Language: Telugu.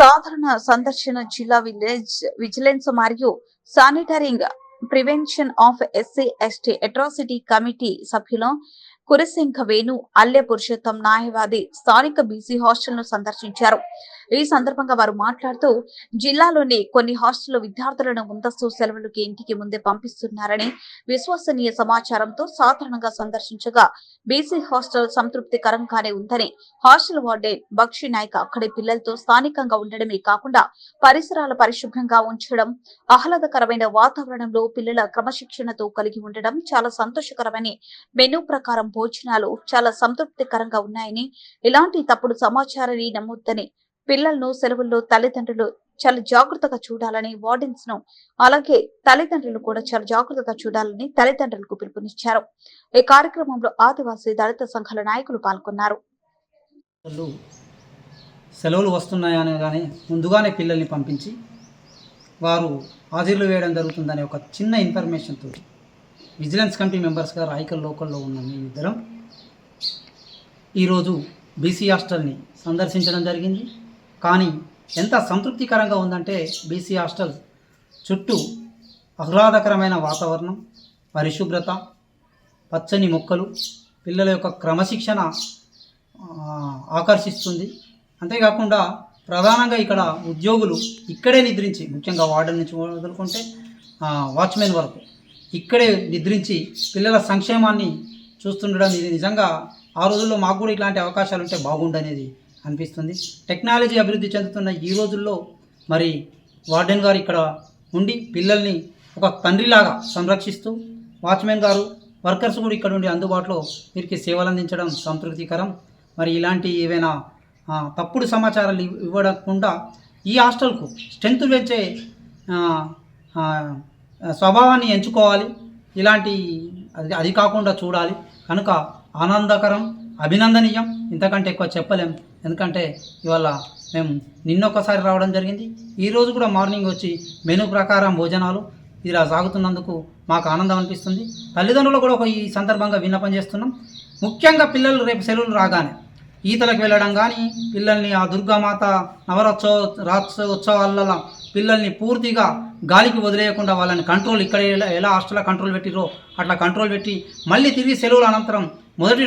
సాధారణ సందర్శన జిల్లా విజిలెన్స్ మరియు శానిటరింగ్ prevention of SC ST atrocity committee సభ్యులు కురసింఖ వేణు అల్లె పురుషోత్తం న్యాయవాది స్థానిక బీసీ హాస్టల్ ను సందర్శించారు. ఈ సందర్భంగా వారు మాట్లాడుతూ జిల్లాలోని కొన్ని హాస్టల్ విద్యార్థులను ముందస్తు సెలవులకి ఇంటికి ముందే పంపిస్తున్నారని విశ్వసనీయ సమాచారంతో సాధారణంగా సందర్శించగా బీసీ హాస్టల్ సంతృప్తికరంగానే ఉందని హాస్టల్ వార్డెన్ బక్షి నాయక్ అక్కడి పిల్లలతో స్థానికంగా ఉండడమే కాకుండా పరిసరాల పరిశుభ్రంగా ఉంచడం, ఆహ్లాదకరమైన వాతావరణంలో పిల్లల క్రమశిక్షణతో కలిగి ఉండడం చాలా సంతోషకరమని, మెనూ ప్రకారం భోజనాలు చాలా సంతృప్తికరంగా ఉన్నాయని, ఇలాంటి తప్పుడు సమాచారాన్ని నమ్మొద్దని, పిల్లలను సెలవుల్లో తల్లిదండ్రులు చాలా జాగ్రత్తగా చూడాలని వార్డెన్స్ ను, అలాగే తల్లిదండ్రులు కూడా చాలా జాగ్రత్తగా చూడాలని తల్లిదండ్రులకు పిలుపునిచ్చారు. ఈ కార్యక్రమంలో ఆదివాసీ దళిత సంఘాల నాయకులు పాల్గొన్నారు. సెలవులు వస్తున్నాయనగానే ముందుగానే పిల్లల్ని పంపించి వారు హాజరులు వేయడం జరుగుతుందనే ఒక చిన్న ఇన్ఫర్మేషన్ తోటి విజిలెన్స్ కమిటీ మెంబర్స్గా రాయకల్ లోకల్లో ఉన్న మీ ఇద్దరం ఈరోజు బీసీ హాస్టల్ని సందర్శించడం జరిగింది. కానీ ఎంత సంతృప్తికరంగా ఉందంటే బీసీ హాస్టల్ చుట్టూ ఆహ్లాదకరమైన వాతావరణం, పరిశుభ్రత, పచ్చని మొక్కలు, పిల్లల యొక్క క్రమశిక్షణ ఆకర్షిస్తుంది. అంతేకాకుండా ప్రధానంగా ఇక్కడ ఉద్యోగులు ఇక్కడే నిద్రించి, ముఖ్యంగా వార్డెన్ నుంచి మొదలుకుంటే వాచ్మెన్ వరకు ఇక్కడే నిద్రించి పిల్లల సంక్షేమాన్ని చూస్తుండడం ఇది నిజంగా ఆ రోజుల్లో మాకు కూడా ఇట్లాంటి అవకాశాలు ఉంటే బాగుండనేది అనిపిస్తుంది. టెక్నాలజీ అభివృద్ధి చెందుతున్న ఈ రోజుల్లో మరి వార్డెన్ గారు ఇక్కడ ఉండి పిల్లల్ని ఒక తండ్రిలాగా సంరక్షిస్తూ, వాచ్మెన్ గారు, వర్కర్స్ కూడా ఇక్కడ ఉండి అందుబాటులో వీరికి సేవలు అందించడం సంతృప్తికరం. మరి ఇలాంటి ఏవైనా తప్పుడు సమాచారాలు ఇవ్వకుండా ఈ హాస్టల్కు స్ట్రెంత్ పెంచే స్వభావాన్ని ఎంచుకోవాలి. ఇలాంటి అది కాకుండా చూడాలి. కనుక ఆనందకరం, అభినందనీయం. ఇంతకంటే ఎక్కువ చెప్పలేం. ఎందుకంటే ఇవాళ మేము నిన్నొకసారి రావడం జరిగింది, ఈరోజు కూడా మార్నింగ్ వచ్చి మెనూ ప్రకారం భోజనాలు ఇలా సాగుతున్నందుకు మాకు ఆనందం అనిపిస్తుంది. తల్లిదండ్రులు కూడా ఈ సందర్భంగా విన్నపం చేస్తున్నాం. ముఖ్యంగా పిల్లలు రేపు సెలవులు రాగానే ఈతలకు వెళ్ళడం కానీ, పిల్లల్ని ఆ దుర్గామాత రాత్రోత్సవాలలో పిల్లల్ని పూర్తిగా గాలికి వదిలేయకుండా వాళ్ళని కంట్రోల్, ఇక్కడ ఎలా హాస్టల్లో కంట్రోల్ పెట్టిరో అట్లా కంట్రోల్ పెట్టి మళ్ళీ తిరిగి సెలవుల అనంతరం మొదటి